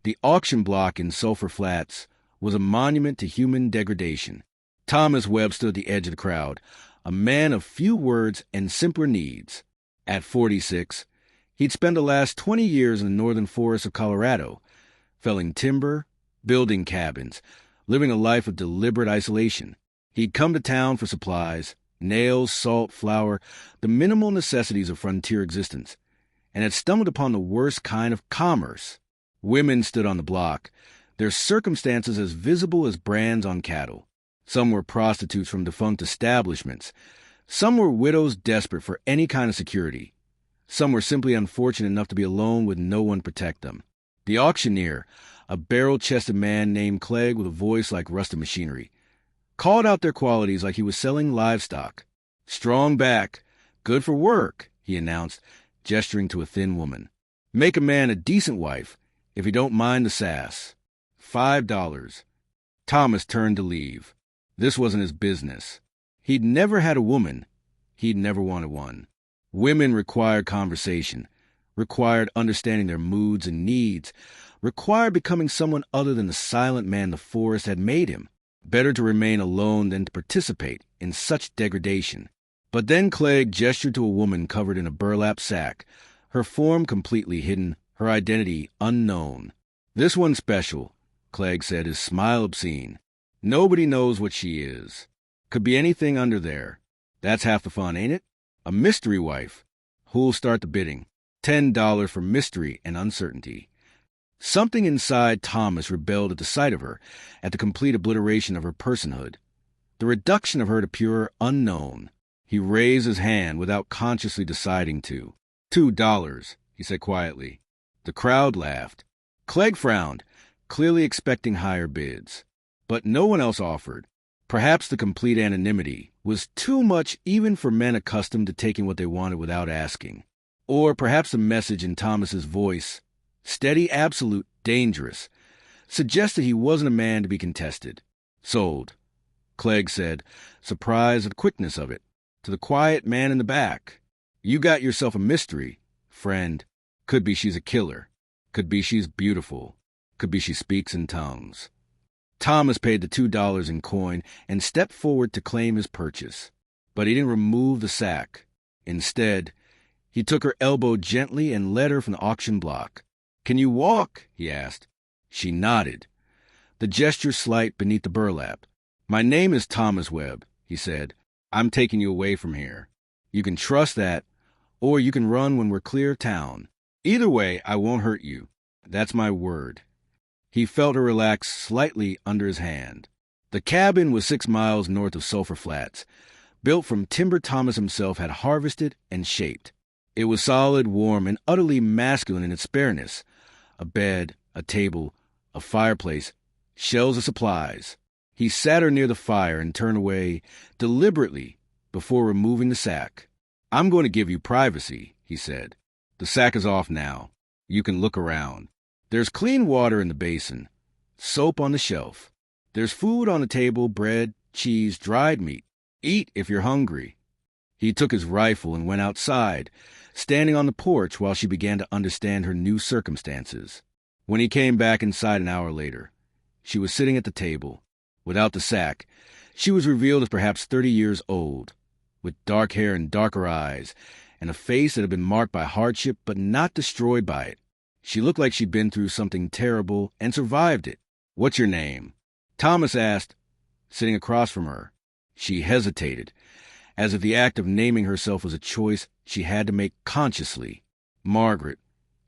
The auction block in Sulphur Flats was a monument to human degradation. Thomas Webb stood at the edge of the crowd, a man of few words and simpler needs. At 46, he'd spent the last 20 years in the northern forests of Colorado, felling timber, building cabins, living a life of deliberate isolation. He'd come to town for supplies, nails, salt, flour, the minimal necessities of frontier existence, and had stumbled upon the worst kind of commerce. Women stood on the block, their circumstances as visible as brands on cattle. Some were prostitutes from defunct establishments. Some were widows desperate for any kind of security. Some were simply unfortunate enough to be alone with no one to protect them. The auctioneer, a barrel-chested man named Clegg with a voice like rusted machinery, called out their qualities like he was selling livestock. "Strong back, good for work," he announced, gesturing to a thin woman. "Make a man a decent wife, if he don't mind the sass. $5. Thomas turned to leave. This wasn't his business. He'd never had a woman. He'd never wanted one. Women required conversation, required understanding their moods and needs, required becoming someone other than the silent man the forest had made him. Better to remain alone than to participate in such degradation. But then Clegg gestured to a woman covered in a burlap sack, her form completely hidden, her identity unknown. "This one's special," Clegg said, his smile obscene. "Nobody knows what she is. Could be anything under there. That's half the fun, ain't it? A mystery wife. Who'll start the bidding? $10 for mystery and uncertainty." Something inside Thomas rebelled at the sight of her, at the complete obliteration of her personhood, the reduction of her to pure unknown. He raised his hand without consciously deciding to. $2, he said quietly. The crowd laughed. Clegg frowned, clearly expecting higher bids. But no one else offered. Perhaps the complete anonymity was too much even for men accustomed to taking what they wanted without asking. Or perhaps the message in Thomas's voice, steady, absolute, dangerous, suggested he wasn't a man to be contested. "Sold," Clegg said, surprised at the quickness of it, to the quiet man in the back. "You got yourself a mystery, friend. Could be she's a killer. Could be she's beautiful. Could be she speaks in tongues." Thomas paid the $2 in coin and stepped forward to claim his purchase. But he didn't remove the sack. Instead, he took her elbow gently and led her from the auction block. "Can you walk?" he asked. She nodded, the gesture slight beneath the burlap. "My name is Thomas Webb," he said. "I'm taking you away from here. You can trust that, or you can run when we're clear of town. Either way, I won't hurt you. That's my word." He felt her relax slightly under his hand. The cabin was 6 miles north of Sulphur Flats, built from timber Thomas himself had harvested and shaped. It was solid, warm, and utterly masculine in its spareness. A bed, a table, a fireplace, shelves of supplies. He sat her near the fire and turned away deliberately before removing the sack. "I'm going to give you privacy," he said. "The sack is off now. You can look around. There's clean water in the basin, soap on the shelf. There's food on the table, bread, cheese, dried meat. Eat if you're hungry." He took his rifle and went outside, standing on the porch while she began to understand her new circumstances. When he came back inside an hour later, she was sitting at the table. Without the sack, she was revealed as perhaps 30 years old, with dark hair and darker eyes, and a face that had been marked by hardship but not destroyed by it. She looked like she'd been through something terrible and survived it. "What's your name?" Thomas asked, sitting across from her. She hesitated, as if the act of naming herself was a choice she had to make consciously. "Margaret,"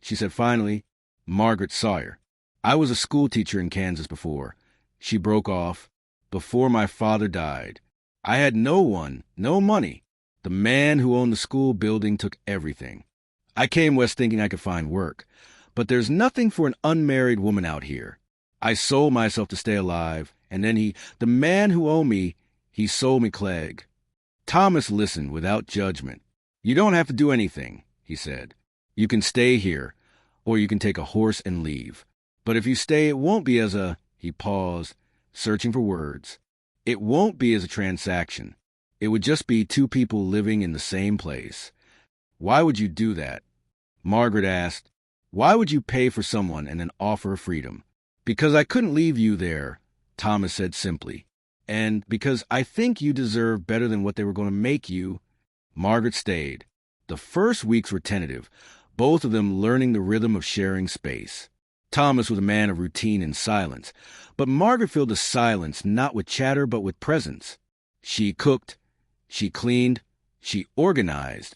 she said finally. "Margaret Sawyer. I was a schoolteacher in Kansas before." She broke off. "Before my father died. I had no one, no money. The man who owned the school building took everything. I came west thinking I could find work. But there's nothing for an unmarried woman out here. I sold myself to stay alive, and then the man who owned me, he sold me Clegg." Thomas listened without judgment. "You don't have to do anything," he said. "You can stay here, or you can take a horse and leave. But if you stay, it won't be as a—" He paused, searching for words. "It won't be as a transaction. It would just be two people living in the same place." "Why would you do that?" Margaret asked, Why would you pay for someone and then offer freedom? Because I couldn't leave you there, Thomas said simply. And because I think you deserve better than what they were going to make you. Margaret stayed. The first weeks were tentative, both of them learning the rhythm of sharing space. Thomas was a man of routine and silence, but Margaret filled the silence not with chatter but with presence. She cooked, she cleaned, she organized,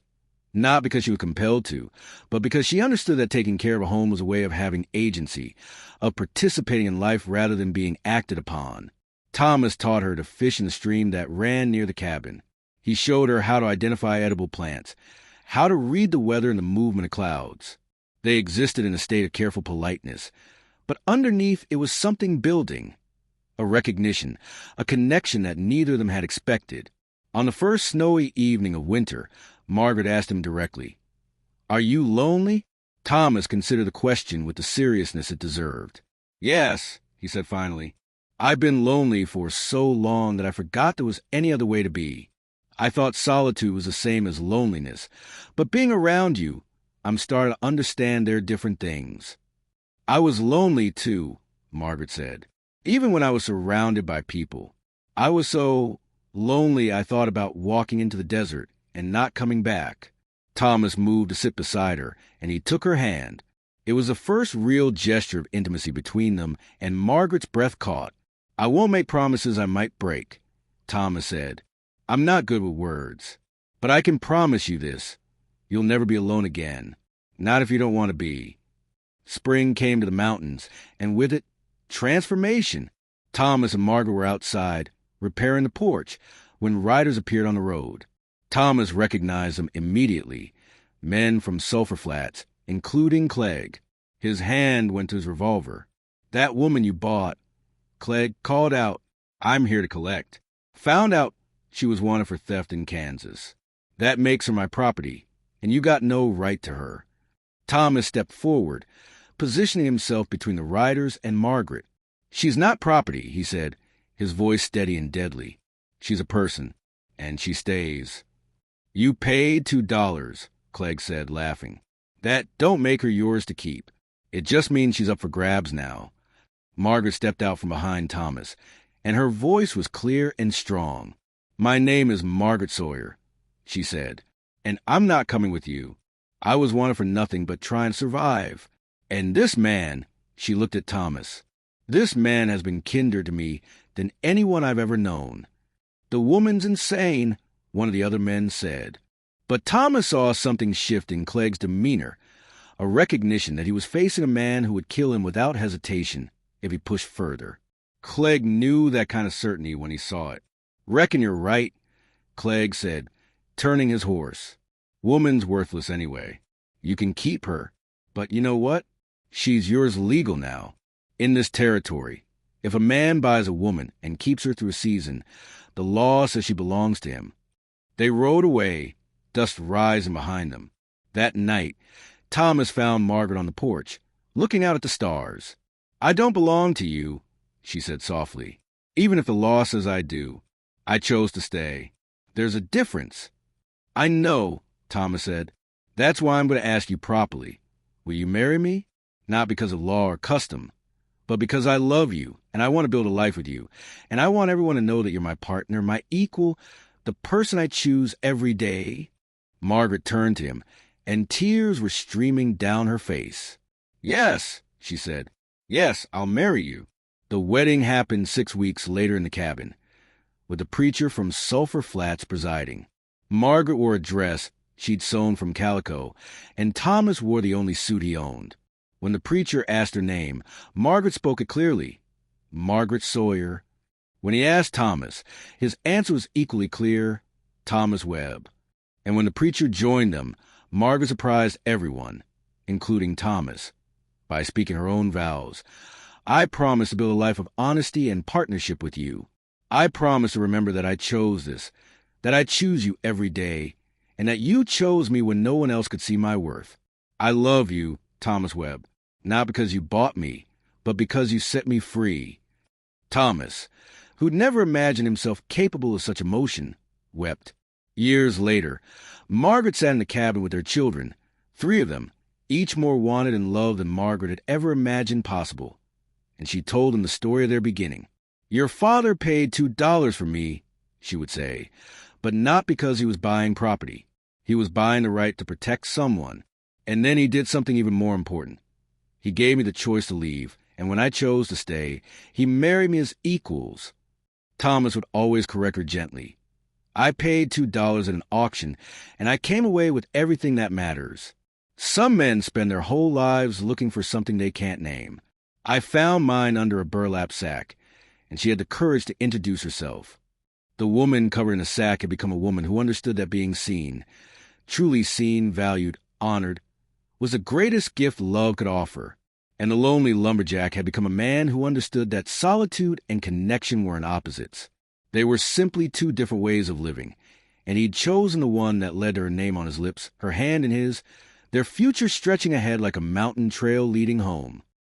not because she was compelled to, but because she understood that taking care of a home was a way of having agency, of participating in life rather than being acted upon. Thomas taught her to fish in the stream that ran near the cabin. He showed her how to identify edible plants, how to read the weather and the movement of clouds. They existed in a state of careful politeness, but underneath it was something building, a recognition, a connection that neither of them had expected. On the first snowy evening of winter, Margaret asked him directly, "Are you lonely?" Thomas considered the question with the seriousness it deserved. "Yes," he said finally. "I've been lonely for so long that I forgot there was any other way to be. I thought solitude was the same as loneliness, but being around you, I'm starting to understand they're different things." "I was lonely, too," Margaret said, "even when I was surrounded by people. I was so lonely I thought about walking into the desert and not coming back." Thomas moved to sit beside her, and he took her hand. It was the first real gesture of intimacy between them, and Margaret's breath caught. "I won't make promises I might break," Thomas said. "I'm not good with words. But I can promise you this. You'll never be alone again. Not if you don't want to be." Spring came to the mountains, and with it, transformation. Thomas and Margaret were outside, repairing the porch, when riders appeared on the road. Thomas recognized them immediately, men from Sulphur Flats, including Clegg. His hand went to his revolver. "That woman you bought," Clegg called out. "I'm here to collect. Found out she was wanted for theft in Kansas. That makes her my property, and you got no right to her." Thomas stepped forward, positioning himself between the riders and Margaret. "She's not property," he said, his voice steady and deadly. "She's a person, and she stays." "You paid $2, Clegg said, laughing. "That don't make her yours to keep. It just means she's up for grabs now." Margaret stepped out from behind Thomas, and her voice was clear and strong. "My name is Margaret Sawyer," she said, "and I'm not coming with you. I was wanted for nothing but trying to survive. And this man," she looked at Thomas, "this man has been kinder to me than anyone I've ever known." "The woman's insane," one of the other men said. But Thomas saw something shift in Clegg's demeanor, a recognition that he was facing a man who would kill him without hesitation if he pushed further. Clegg knew that kind of certainty when he saw it. "Reckon you're right," Clegg said, turning his horse. "Woman's worthless anyway. You can keep her, but you know what? She's yours legal now, in this territory. If a man buys a woman and keeps her through a season, the law says she belongs to him." They rode away, dust rising behind them. That night, Thomas found Margaret on the porch, looking out at the stars. "I don't belong to you," she said softly. "Even if the law says I do. I chose to stay. There's a difference." "I know," Thomas said. "That's why I'm going to ask you properly. Will you marry me? Not because of law or custom, but because I love you, and I want to build a life with you, and I want everyone to know that you're my partner, my equal, the person I choose every day." Margaret turned to him, and tears were streaming down her face. "Yes," she said. "Yes, I'll marry you." The wedding happened 6 weeks later in the cabin, with the preacher from Sulphur Flats presiding. Margaret wore a dress she'd sewn from calico, and Thomas wore the only suit he owned. When the preacher asked her name, Margaret spoke it clearly. Margaret Sawyer. When he asked Thomas, his answer was equally clear, Thomas Webb. And when the preacher joined them, Margaret surprised everyone, including Thomas, by speaking her own vows. "I promise to build a life of honesty and partnership with you. I promise to remember that I chose this, that I choose you every day, and that you chose me when no one else could see my worth. I love you, Thomas Webb, not because you bought me, but because you set me free." Thomas, who'd never imagined himself capable of such emotion, wept. Years later, Margaret sat in the cabin with their children, 3 of them, each more wanted and loved than Margaret had ever imagined possible. And she told him the story of their beginning. "Your father paid $2 for me," she would say, "but not because he was buying property. He was buying the right to protect someone. And then he did something even more important. He gave me the choice to leave, and when I chose to stay, he married me as equals." Thomas would always correct her gently. "I paid $2 at an auction, and I came away with everything that matters. Some men spend their whole lives looking for something they can't name. I found mine under a burlap sack," and she had the courage to introduce herself. The woman covering the sack had become a woman who understood that being seen, truly seen, valued, honored, was the greatest gift love could offer. And the lonely lumberjack had become a man who understood that solitude and connection weren't opposites. They were simply two different ways of living, and he'd chosen the one that led to her name on his lips, her hand in his, their future stretching ahead like a mountain trail leading home.